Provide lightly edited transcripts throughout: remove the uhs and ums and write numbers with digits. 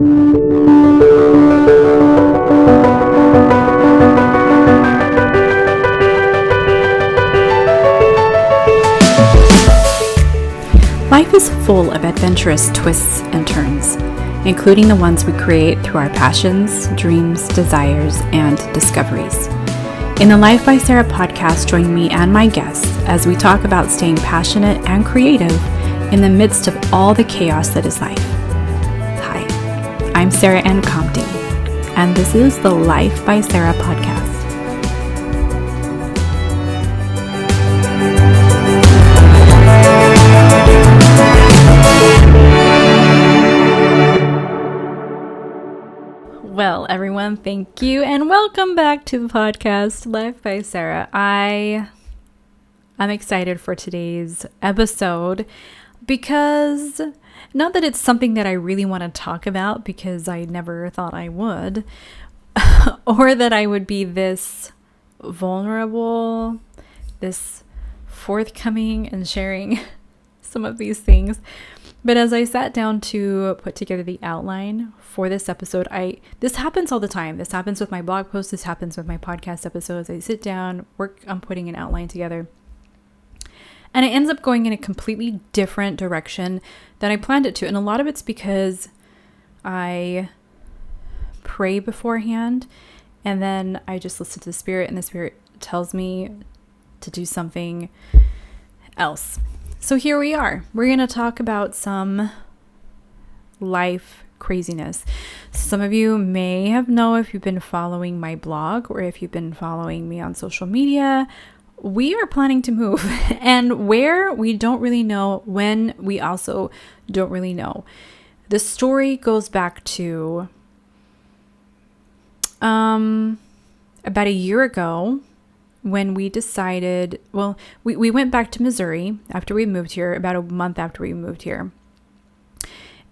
Life is full of adventurous twists and turns, including the ones we create through our passions, dreams, desires, and discoveries. In the Life by Sara podcast, join me and my guests as we talk about staying passionate and creative in the midst of all the chaos that is life. Hi, I'm Sara Ann Compton, and this is the Life by Sara podcast. Well, everyone, thank you and welcome back to the podcast, Life by Sara. I'm excited for today's episode because not that it's something that I really want to talk about because I never thought I would, or that I would be this vulnerable, this forthcoming and sharing some of these things. But as I sat down to put together the outline for this episode, this happens all the time. This happens with my blog posts. This happens with my podcast episodes. I sit down, work on putting an outline together, and it ends up going in a completely different direction than I planned it to. And a lot of it's because I pray beforehand, and then I just listen to the Spirit, and the Spirit tells me to do something else. So here we are. We're going to talk about some life craziness. Some of you may have known if you've been following my blog or if you've been following me on social media, we are planning to move. And where, we don't really know. When, we also don't really know. The story goes back to about a year ago, when we decided, we went back to Missouri after we moved here, about a month after we moved here.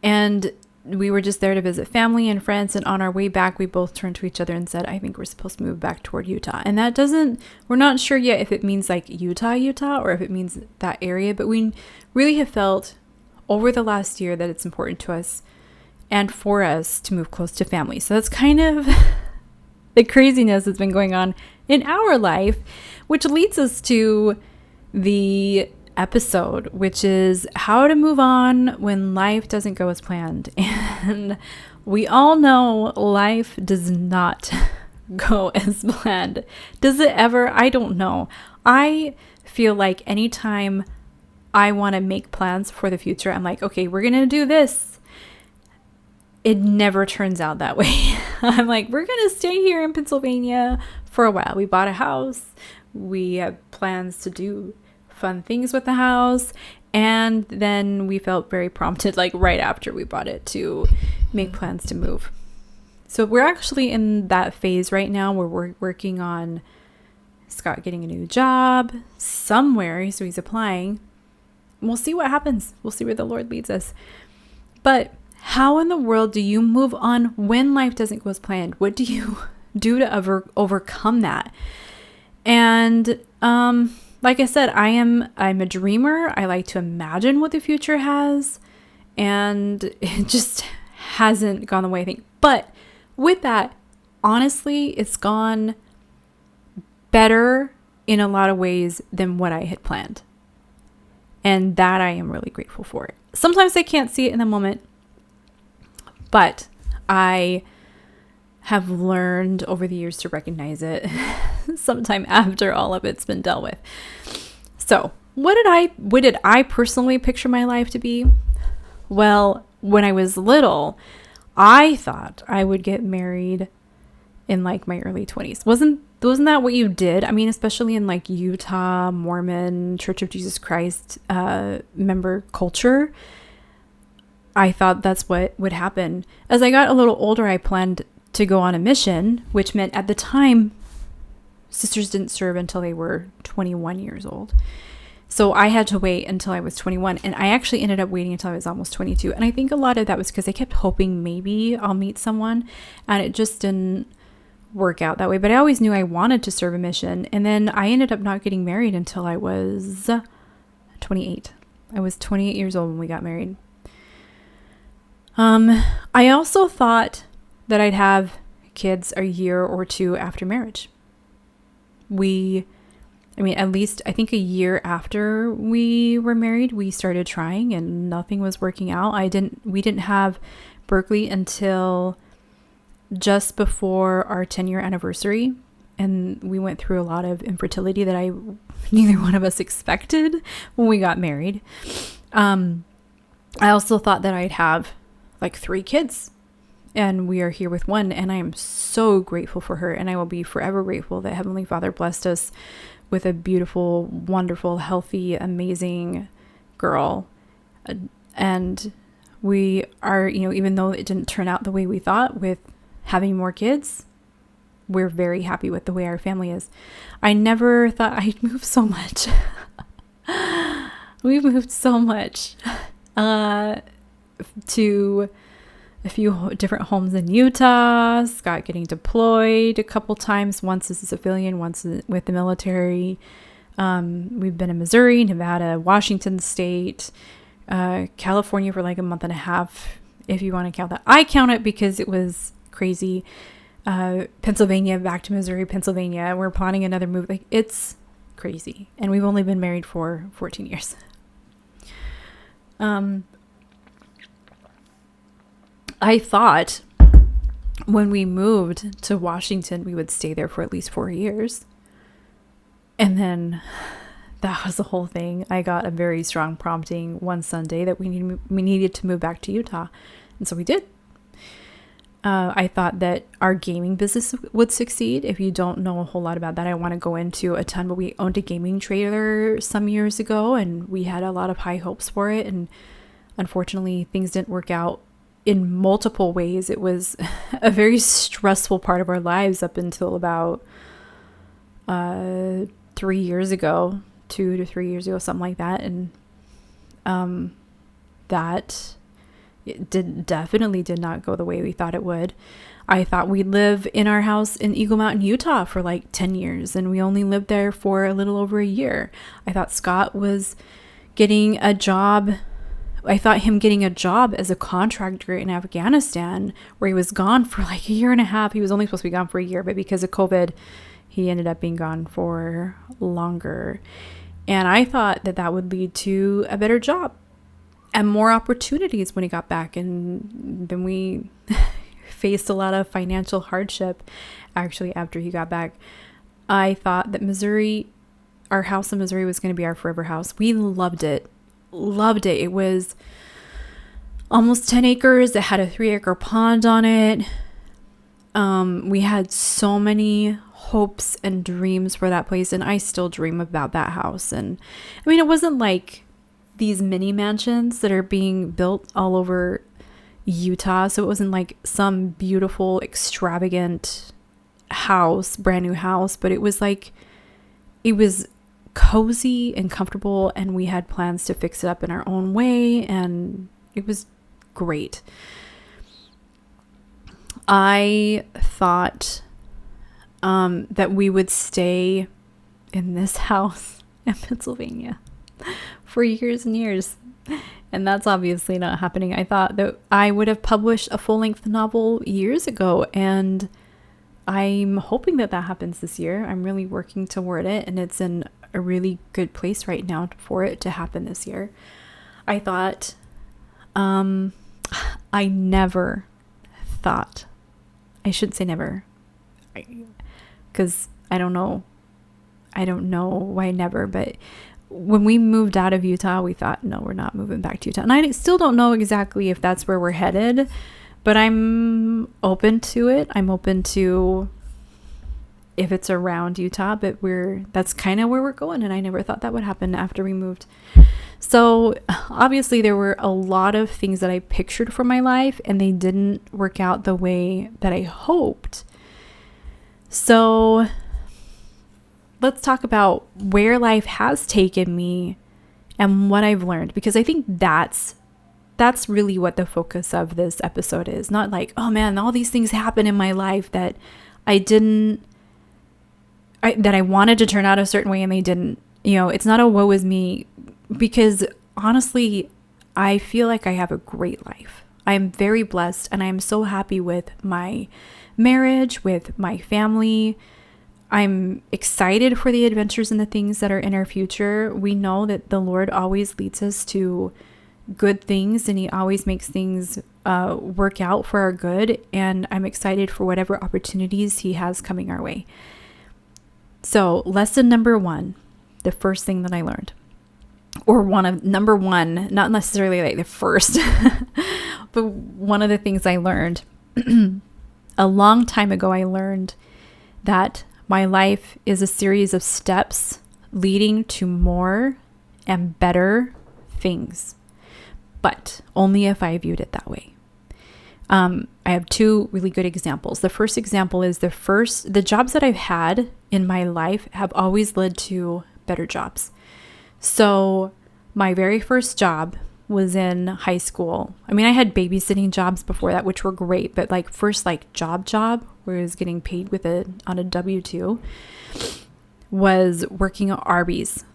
And we were just there to visit family and friends. And on our way back, we both turned to each other and said, I think we're supposed to move back toward Utah. And we're not sure yet if it means like Utah, or if it means that area. But we really have felt over the last year that it's important to us and for us to move close to family. So that's kind of the craziness that's been going on in our life, which leads us to the episode, which is how to move on when life doesn't go as planned. And we all know life does not go as planned. Does it ever? I don't know. I feel like anytime I want to make plans for the future, I'm like, okay, we're going to do this. It never turns out that way. I'm like, we're going to stay here in Pennsylvania for a while. We bought a house. We have plans to do fun things with the house. And then we felt very prompted, like right after we bought it, to make plans to move. So we're actually in that phase right now where we're working on Scott getting a new job somewhere. So he's applying. We'll see what happens. We'll see where the Lord leads us. But how in the world do you move on when life doesn't go as planned? What do you do to overcome that? And like I said, I'm a dreamer. I like to imagine what the future has, and it just hasn't gone the way I think. But with that, honestly, it's gone better in a lot of ways than what I had planned. And that I am really grateful for. Sometimes I can't see it in the moment, but I have learned over the years to recognize it sometime after all of it's been dealt with. So what did I personally picture my life to be? Well, when I was little, I thought I would get married in like my early 20s. Wasn't that what you did? I mean, especially in like Utah, Mormon, Church of Jesus Christ member culture. I thought that's what would happen. As I got a little older, I planned to go on a mission, which meant at the time, sisters didn't serve until they were 21 years old. So I had to wait until I was 21. And I actually ended up waiting until I was almost 22. And I think a lot of that was because I kept hoping maybe I'll meet someone. And it just didn't work out that way. But I always knew I wanted to serve a mission. And then I ended up not getting married until I was 28. I was 28 years old when we got married. I also thought that I'd have kids a year or two after marriage. At least I think a year after we were married, we started trying and nothing was working out. We didn't have Berkeley until just before our 10-year anniversary. And we went through a lot of infertility that neither one of us expected when we got married. I also thought that I'd have like 3 kids, and we are here with 1, and I am so grateful for her, and I will be forever grateful that Heavenly Father blessed us with a beautiful, wonderful, healthy, amazing girl. And we are, even though it didn't turn out the way we thought with having more kids, we're very happy with the way our family is. I never thought I'd move so much. We've moved so much to a few different homes in Utah. Scott getting deployed a couple times, once as a civilian, once with the military. We've been in Missouri, Nevada, Washington State, California for like a month and a half, if you want to count that. I count it because it was crazy. Pennsylvania, back to Missouri, Pennsylvania. We're planning another move. Like, it's crazy. And we've only been married for 14 years. I thought when we moved to Washington, we would stay there for at least 4 years. And then that was the whole thing. I got a very strong prompting one Sunday that we needed to move back to Utah. And so we did. I thought that our gaming business would succeed. If you don't know a whole lot about that, I want to go into a ton, but we owned a gaming trailer some years ago and we had a lot of high hopes for it. And unfortunately, things didn't work out in multiple ways. It was a very stressful part of our lives up until about 3 years ago, 2 to 3 years ago, something like that. And that definitely did not go the way we thought it would. I thought we'd live in our house in Eagle Mountain, Utah for like 10 years, and we only lived there for a little over a year. I thought Scott was getting a job. I thought him getting a job as a contractor in Afghanistan, where he was gone for like a year and a half. He was only supposed to be gone for a year, but because of COVID, he ended up being gone for longer. And I thought that that would lead to a better job and more opportunities when he got back. And then we faced a lot of financial hardship actually after he got back. I thought that Missouri, our house in Missouri, was going to be our forever house. We loved it. It was almost 10 acres. It had a 3-acre pond on it. We had so many hopes and dreams for that place, and I still dream about that house. And I mean, it wasn't like these mini mansions that are being built all over Utah, so it wasn't like some beautiful, extravagant house, brand new house, but it was like, it was cozy and comfortable, and we had plans to fix it up in our own way, and it was great. I thought that we would stay in this house in Pennsylvania for years and years, and that's obviously not happening. I thought that I would have published a full-length novel years ago, and I'm hoping that that happens this year. I'm really working toward it, and it's in a really good place right now for it to happen this year. I thought, I never thought, I shouldn't say never, because I don't know why never, but when we moved out of Utah, we thought, no, we're not moving back to Utah. And I still don't know exactly if that's where we're headed, but I'm open to it. I'm open to if it's around Utah, but that's kind of where we're going. And I never thought that would happen after we moved. So obviously there were a lot of things that I pictured for my life, and they didn't work out the way that I hoped. So let's talk about where life has taken me and what I've learned, because I think that's really what the focus of this episode is. Not like, oh man, all these things happen in my life that that I wanted to turn out a certain way and they didn't. It's not a woe is me, because honestly, I feel like I have a great life. I'm very blessed, and I'm so happy with my marriage, with my family. I'm excited for the adventures and the things that are in our future. We know that the Lord always leads us to good things, and he always makes things work out for our good. And I'm excited for whatever opportunities he has coming our way. So lesson number 1, the first thing that I learned, or number one, not necessarily like the first, but one of the things I learned a long time ago, I learned that my life is a series of steps leading to more and better things, but only if I viewed it that way. I have 2 really good examples. The first example is the jobs that I've had in my life have always led to better jobs. So my very first job was in high school. I mean, I had babysitting jobs before that, which were great, but like first like job where I was getting paid on a W-2 was working at Arby's.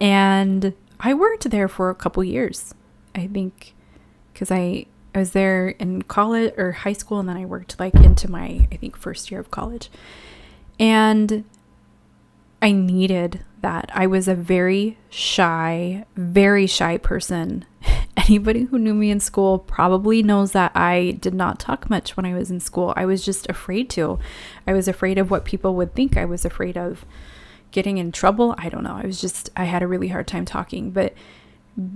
And I worked there for a couple years, I think, because I was there in college or high school, and then I worked like into my, I think, first year of college. And I needed that. I was a very shy person. Anybody who knew me in school probably knows that I did not talk much when I was in school. I was just afraid to. I was afraid of what people would think. I was afraid of getting in trouble. I don't know. I had a really hard time talking, but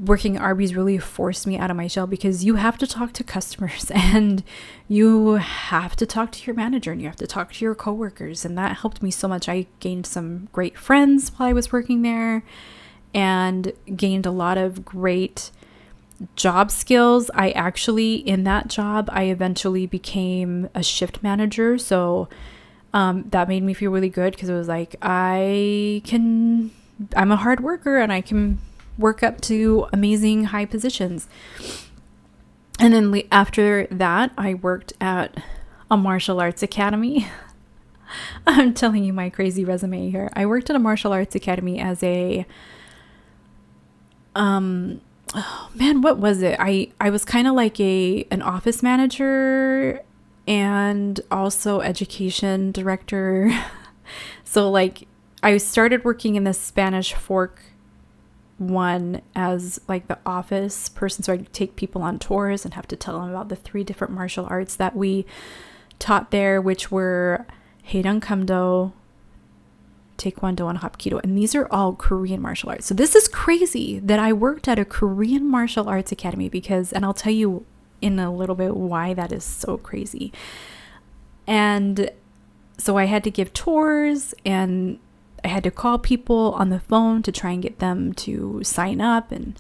working at Arby's really forced me out of my shell, because you have to talk to customers, and you have to talk to your manager, and you have to talk to your coworkers. And that helped me so much. I gained some great friends while I was working there, and gained a lot of great job skills. In that job, I eventually became a shift manager. So that made me feel really good, because it was like, I'm a hard worker, and I can work up to amazing high positions. And then after that, I worked at a martial arts academy. I'm telling you my crazy resume here. I worked at a martial arts academy as a what was it? I was kind of like an office manager and also education director. So like I started working in the Spanish Fork one as like the office person, so I'd take people on tours and have to tell them about the 3 different martial arts that we taught there, which were Heidang Kamdo, Taekwondo, and Hapkido. And these are all Korean martial arts. So this is crazy that I worked at a Korean martial arts academy, and I'll tell you in a little bit why that is so crazy. And so I had to give tours, and I had to call people on the phone to try and get them to sign up. And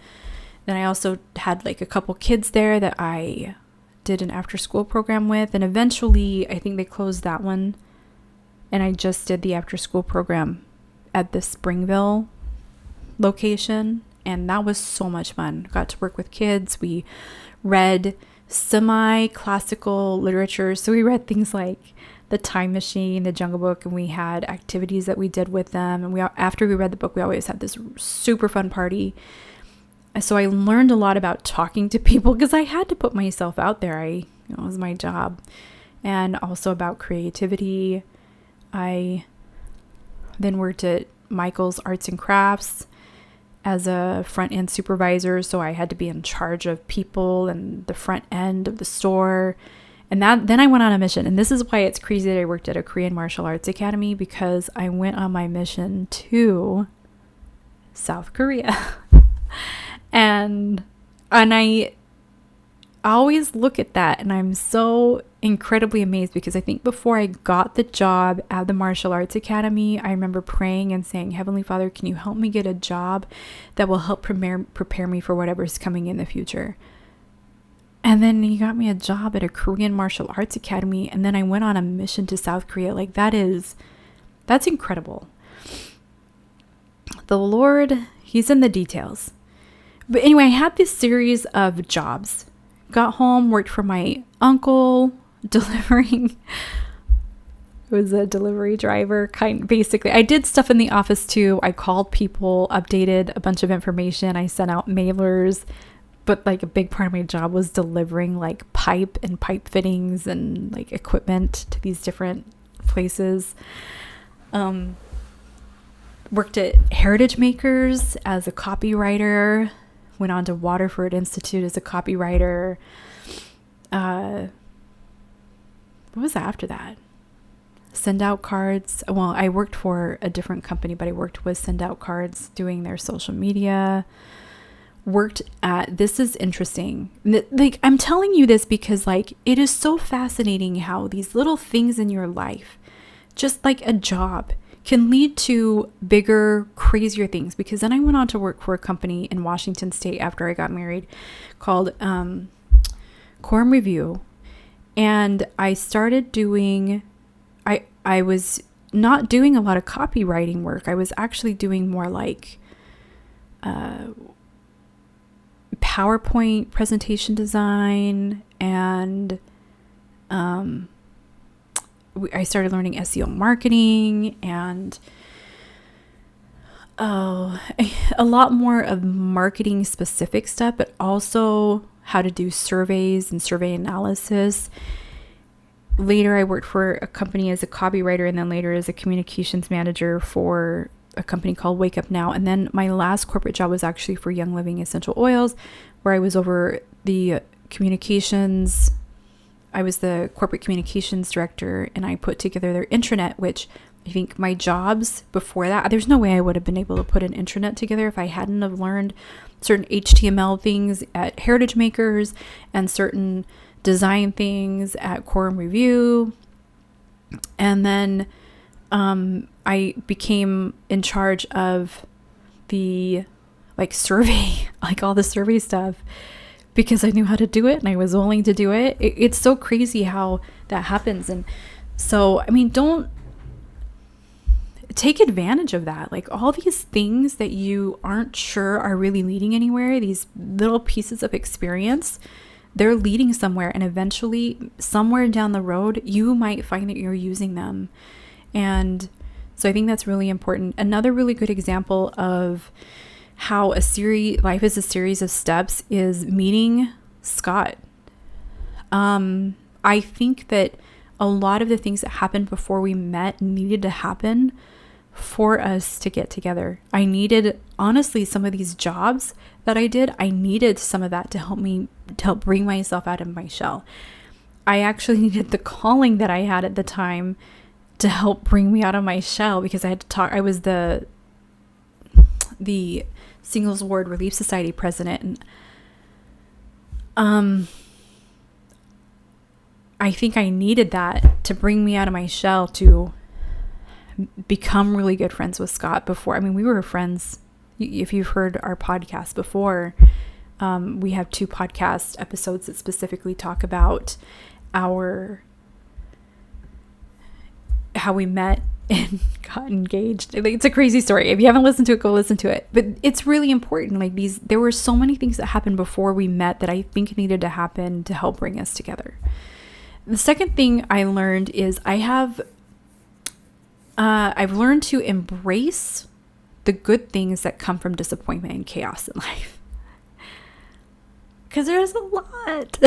then I also had like a couple kids there that I did an after school program with. And eventually I think they closed that one, and I just did the after school program at the Springville location. And that was so much fun. Got to work with kids. We read semi-classical literature. So we read things like The Time Machine, The Jungle Book, and we had activities that we did with them. And after we read the book, we always had this super fun party. So I learned a lot about talking to people, because I had to put myself out there. It was my job. And also about creativity. I then worked at Michael's Arts and Crafts as a front end supervisor. So I had to be in charge of people and the front end of the store. And then I went on a mission. And this is why it's crazy that I worked at a Korean martial arts academy, because I went on my mission to South Korea. and I always look at that, and I'm so incredibly amazed, because I think before I got the job at the martial arts academy, I remember praying and saying, Heavenly Father, can you help me get a job that will help prepare me for whatever's coming in the future? And then he got me a job at a Korean martial arts academy. And then I went on a mission to South Korea. Like that's incredible. The Lord, he's in the details. But anyway, I had this series of jobs. Got home, worked for my uncle, delivering. I was a delivery driver, basically. I did stuff in the office too. I called people, updated a bunch of information. I sent out mailers, but like a big part of my job was delivering like pipe and pipe fittings and like equipment to these different places. Worked at Heritage Makers as a copywriter, went on to Waterford Institute as a copywriter. What was after that? Send Out Cards. Well, I worked for a different company, but I worked with Send Out Cards doing their social media. This is interesting. Like, I'm telling you this because like, it is so fascinating how these little things in your life, just like a job, can lead to bigger, crazier things. Because then I went on to work for a company in Washington State after I got married called Quorum Review. And I started doing, I was not doing a lot of copywriting work. I was actually doing more like PowerPoint presentation design, and I started learning SEO marketing and a lot more of marketing specific stuff, but also how to do surveys and survey analysis. Later, I worked for a company as a copywriter, and then later as a communications manager for a company called Wake Up Now. And then my last corporate job was actually for Young Living Essential Oils, where I was over the communications. I was the corporate communications director, and I put together their intranet, which I think my jobs before that, there's no way I would have been able to put an intranet together if I hadn't have learned certain HTML things at Heritage Makers and certain design things at Quorum Review. And then I became in charge of the like survey, like all the survey stuff, because I knew how to do it and I was willing to do it. It's so crazy how that happens. And so, I mean, don't take advantage of that. Like all these things that you aren't sure are really leading anywhere, these little pieces of experience, they're leading somewhere, and eventually somewhere down the road, you might find that you're using them. And so I think that's really important. Another really good example of how life is a series of steps is meeting Scott. I think that a lot of the things that happened before we met needed to happen for us to get together. I needed, honestly, some of these jobs that I did, I needed some of that to help bring myself out of my shell. I actually needed the calling that I had at the time to help bring me out of my shell, because I had to talk. I was the Singles Ward Relief Society president, and I think I needed that to bring me out of my shell to become really good friends with Scott. Before, I mean, we were friends. If you've heard our podcast before, we have 2 podcast episodes that specifically talk about how we met and got engaged. It's a crazy story. If you haven't listened to it, go listen to it. But it's really important. Like there were so many things that happened before we met that I think needed to happen to help bring us together. The second thing I learned is I've learned to embrace the good things that come from disappointment and chaos in life. Because there's a lot.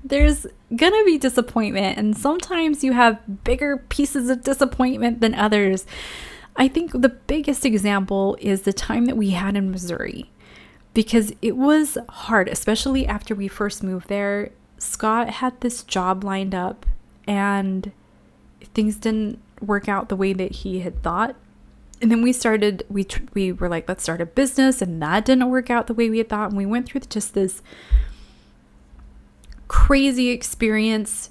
There's going to be disappointment, and sometimes you have bigger pieces of disappointment than others. I think the biggest example is the time that we had in Missouri, because it was hard, especially after we first moved there. Scott had this job lined up, and things didn't work out the way that he had thought. And then we were like, let's start a business, and that didn't work out the way we had thought. And we went through just this crazy experience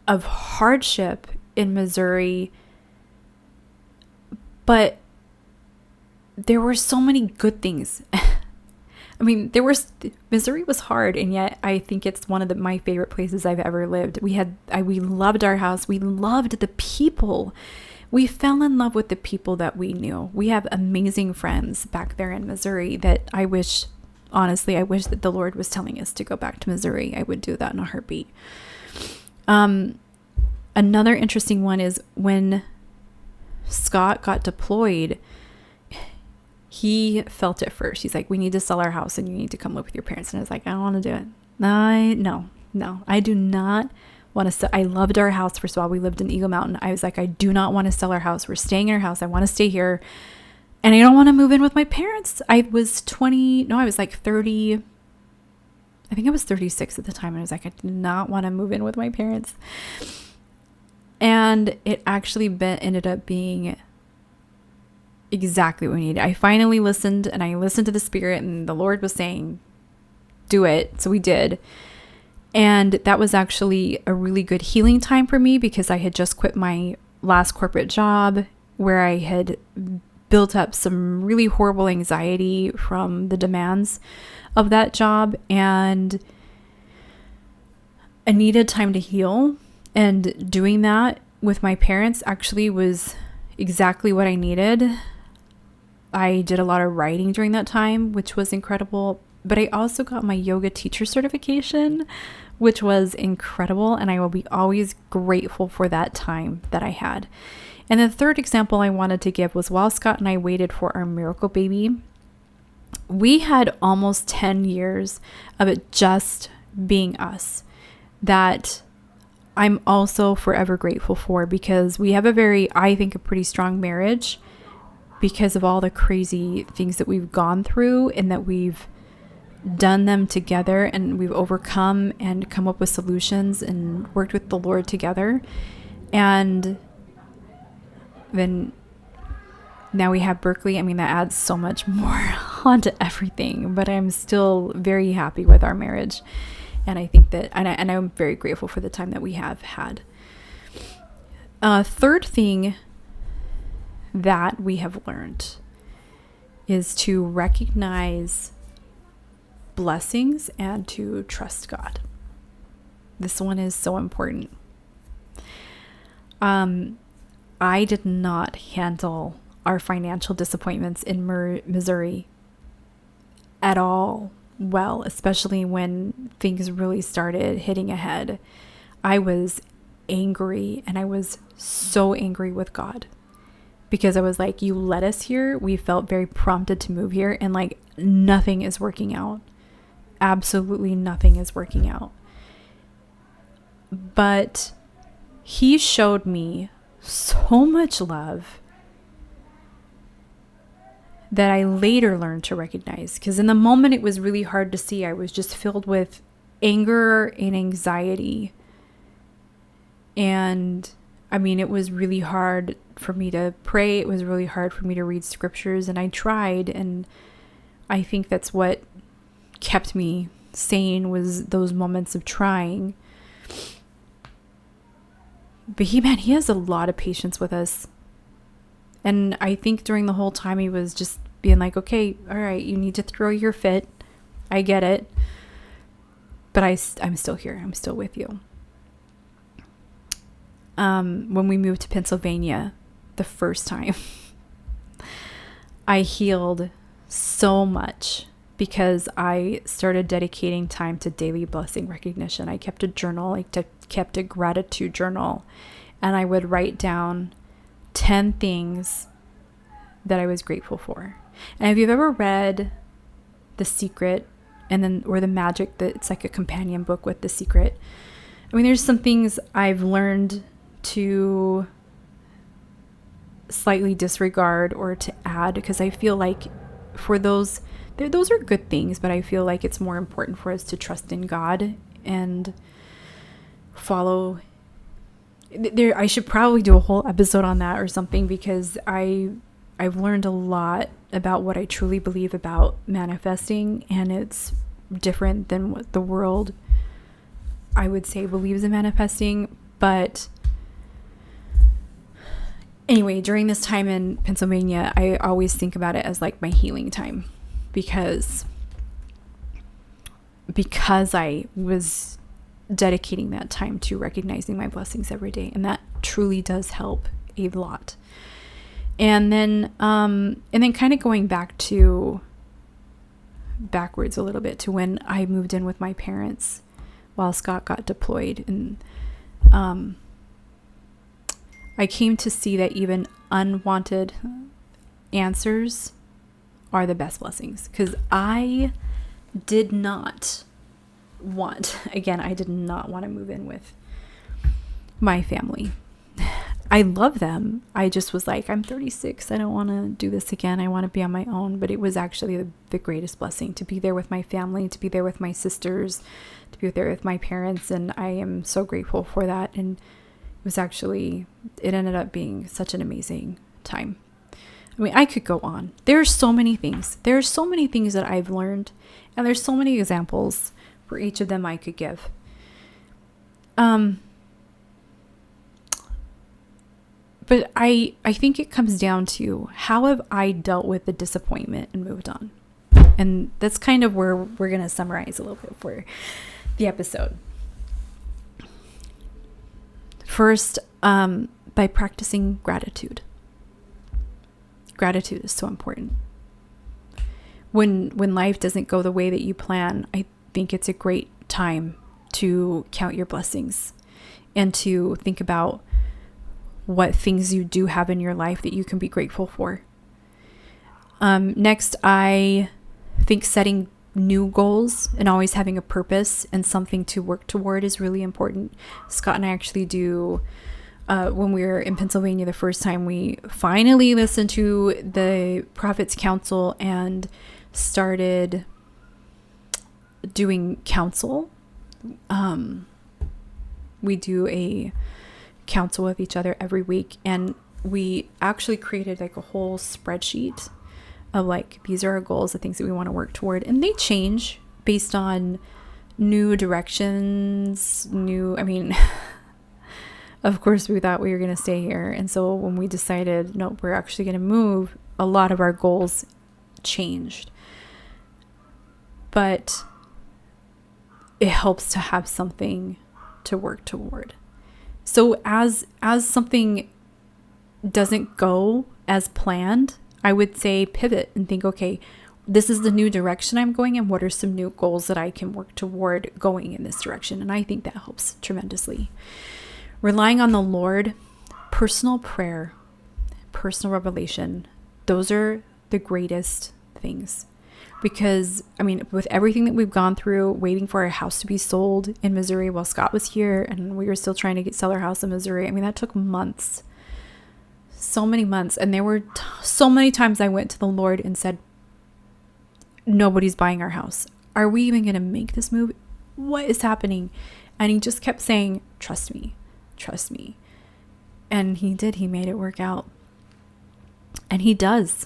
of hardship in Missouri. But there were so many good things. I mean, Missouri was hard, and yet I think it's one of my favorite places I've ever lived. We loved our house. We loved the people. We fell in love with the people that we knew. We have amazing friends back there in Missouri that I wish that the Lord was telling us to go back to Missouri. I would do that in a heartbeat. Another interesting one is when Scott got deployed, he felt it first. He's like, we need to sell our house and you need to come live with your parents. And I was like, I don't want to do it. No, I do not want to sell. I loved our house. First of all, we lived in Eagle Mountain. I was like, I do not want to sell our house. We're staying in our house. I want to stay here. And I don't want to move in with my parents. I was like 30. I think I was 36 at the time. And I was like, I did not want to move in with my parents. And it actually ended up being exactly what we needed. I finally listened, and I listened to the Spirit, and the Lord was saying, do it. So we did. And that was actually a really good healing time for me, because I had just quit my last corporate job where I had built up some really horrible anxiety from the demands of that job. And I needed time to heal. And doing that with my parents actually was exactly what I needed. I did a lot of writing during that time, which was incredible. But I also got my yoga teacher certification, which was incredible. And I will be always grateful for that time that I had. And the third example I wanted to give was while Scott and I waited for our miracle baby, we had almost 10 years of it just being us, that I'm also forever grateful for, because we have I think a pretty strong marriage because of all the crazy things that we've gone through, and that we've done them together, and we've overcome and come up with solutions and worked with the Lord together. And then now we have Berkeley. I mean, that adds so much more onto everything, but I'm still very happy with our marriage. And I think that, and I'm very grateful for the time that we have had. Third thing that we have learned is to recognize blessings and to trust God. This one is so important. I did not handle our financial disappointments in Missouri at all well, especially when things really started hitting ahead. I was angry, and I was so angry with God, because I was like, you led us here. We felt very prompted to move here, and like nothing is working out. Absolutely nothing is working out. But he showed me so much love that I later learned to recognize, because in the moment it was really hard to see. I was just filled with anger and anxiety. And I mean, it was really hard for me to pray. It was really hard for me to read scriptures, and I tried. And I think that's what kept me sane, was those moments of trying. But he has a lot of patience with us. And I think during the whole time he was just being like, okay, all right, you need to throw your fit. I get it. But I'm still here. I'm still with you. When we moved to Pennsylvania the first time, I healed so much because I started dedicating time to daily blessing recognition. I kept a journal. I kept a gratitude journal, and I would write down 10 things that I was grateful for. And if you've ever read The Secret, or The Magic, that it's like a companion book with The Secret. I mean, there's some things I've learned to slightly disregard or to add, because I feel like for those are good things, but I feel like it's more important for us to trust in God and follow. I should probably do a whole episode on that or something, because I've learned a lot about what I truly believe about manifesting, and it's different than what the world, I would say, believes in manifesting. But anyway, during this time in Pennsylvania, I always think about it as like my healing time, because I was dedicating that time to recognizing my blessings every day, and that truly does help a lot. And then kind of going backwards a little bit to when I moved in with my parents while Scott got deployed, and I came to see that even unwanted answers are the best blessings. Because I did not want to move in with my family. I love them. I just was like, I'm 36. I don't want to do this again. I want to be on my own. But it was actually the greatest blessing to be there with my family, to be there with my sisters, to be there with my parents. And I am so grateful for that. And it ended up being such an amazing time. I mean, I could go on. There are so many things. There are so many things that I've learned. And there's so many examples for each of them I could give. But I think it comes down to, how have I dealt with the disappointment and moved on? And that's kind of where we're going to summarize a little bit for the episode. First, by practicing gratitude. Gratitude is so important. When life doesn't go the way that you plan, I think it's a great time to count your blessings and to think about what things you do have in your life that you can be grateful for. Next, I think setting new goals and always having a purpose and something to work toward is really important. Scott and I actually do, when we were in Pennsylvania the first time, we finally listened to the Prophet's Counsel and started doing counsel. We do a counsel with each other every week, and we actually created like a whole spreadsheet of like, these are our goals, the things that we want to work toward, and they change based on new directions, of course we thought we were going to stay here, and so when we decided no, we're actually going to move, a lot of our goals changed. But it helps to have something to work toward. So as something doesn't go as planned, I would say pivot and think, okay, this is the new direction I'm going in. What are some new goals that I can work toward going in this direction? And I think that helps tremendously. Relying on the Lord, personal prayer, personal revelation, those are the greatest things. Because, with everything that we've gone through, waiting for our house to be sold in Missouri while Scott was here, and we were still trying to sell our house in Missouri. That took months. So many months. And there were so many times I went to the Lord and said, nobody's buying our house. Are we even going to make this move? What is happening? And he just kept saying, trust me, trust me. And he did. He made it work out. And he does.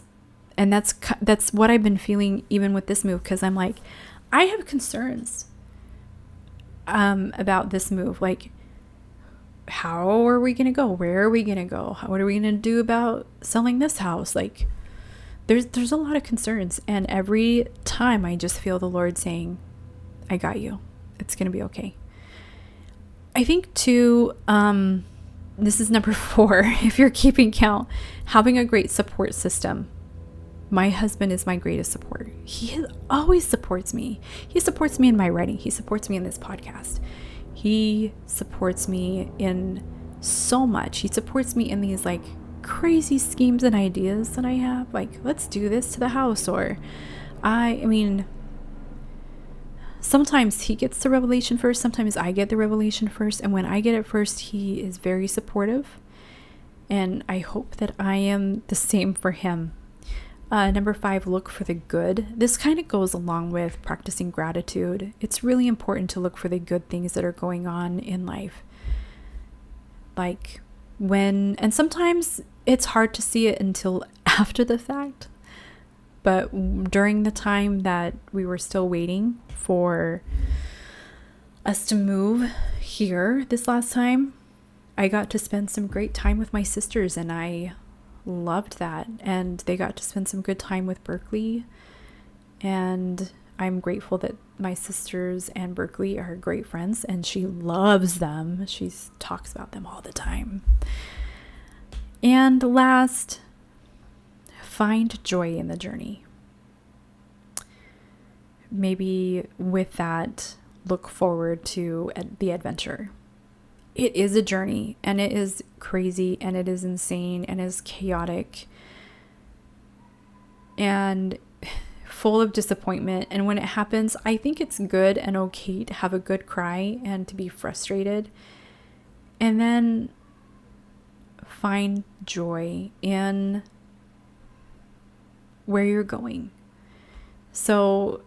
And that's what I've been feeling even with this move, because I'm like, I have concerns about this move. Like, how are we going to go? Where are we going to go? What are we going to do about selling this house? Like, there's a lot of concerns. And every time I just feel the Lord saying, I got you. It's going to be okay. I think too, this is number 4, if you're keeping count, having a great support system. My husband is my greatest support. He always supports me. He supports me in my writing. He supports me in this podcast. He supports me in so much. He supports me in these like crazy schemes and ideas that I have. Like, let's do this to the house. Or sometimes he gets the revelation first. Sometimes I get the revelation first. And when I get it first, he is very supportive. And I hope that I am the same for him. Number 5, look for the good. This kind of goes along with practicing gratitude. It's really important to look for the good things that are going on in life. And sometimes it's hard to see it until after the fact. But during the time that we were still waiting for us to move here this last time, I got to spend some great time with my sisters, and I loved that. And they got to spend some good time with Berkeley, and I'm grateful that my sisters and Berkeley are great friends, and she loves them. She talks about them all the time. And last, find joy in the journey. Maybe with that, look forward to the adventure. It is a journey, and it is crazy, and it is insane, and it is chaotic. And full of disappointment. And when it happens, I think it's good and okay to have a good cry and to be frustrated. And then find joy in where you're going. So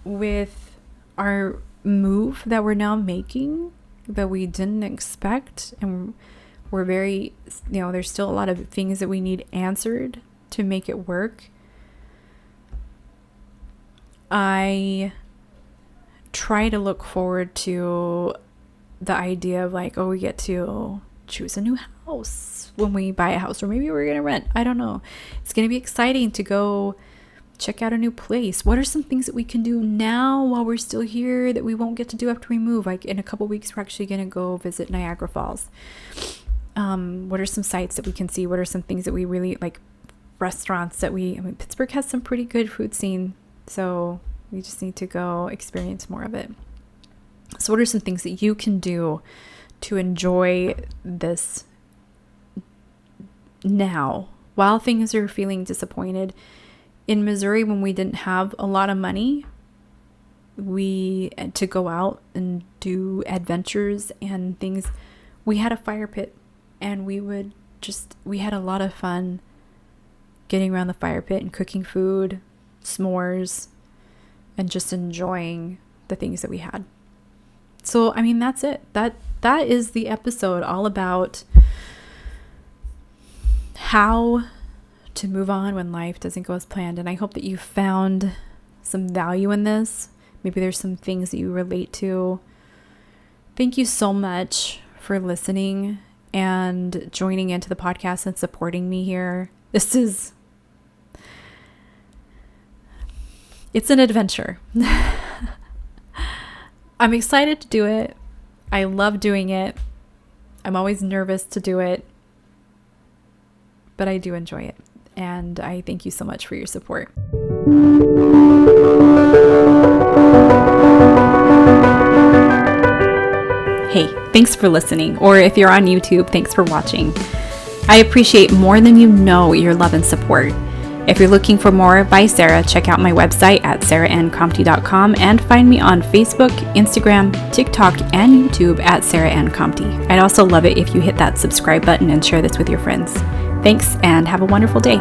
with our move that we're now making that we didn't expect, and we're very, there's still a lot of things that we need answered to make it work. I try to look forward to the idea of like, oh, we get to choose a new house when we buy a house, or maybe we're going to rent. I don't know. It's going to be exciting to go check out a new place. What are some things that we can do now while we're still here that we won't get to do after we move? Like in a couple weeks, we're actually going to go visit Niagara Falls. What are some sites that we can see? What are some things that we really like, restaurants that Pittsburgh has some pretty good food scene. So we just need to go experience more of it. So what are some things that you can do to enjoy this now while things are feeling disappointed? In Missouri, when we didn't have a lot of money, we had to go out and do adventures and things. We had a fire pit, and we had a lot of fun getting around the fire pit and cooking food, s'mores, and just enjoying the things that we had. So, that's it. That is the episode, all about how to move on when life doesn't go as planned. And I hope that you found some value in this. Maybe there's some things that you relate to. Thank you so much for listening and joining into the podcast and supporting me here. It's an adventure. I'm excited to do it. I love doing it. I'm always nervous to do it, but I do enjoy it. And I thank you so much for your support. Hey, thanks for listening. Or if you're on YouTube, thanks for watching. I appreciate more than you know your love and support. If you're looking for more by Sara, check out my website at sarahncomty.com and find me on Facebook, Instagram, TikTok, and YouTube at Sara Ann Comty. I'd also love it if you hit that subscribe button and share this with your friends. Thanks, and have a wonderful day.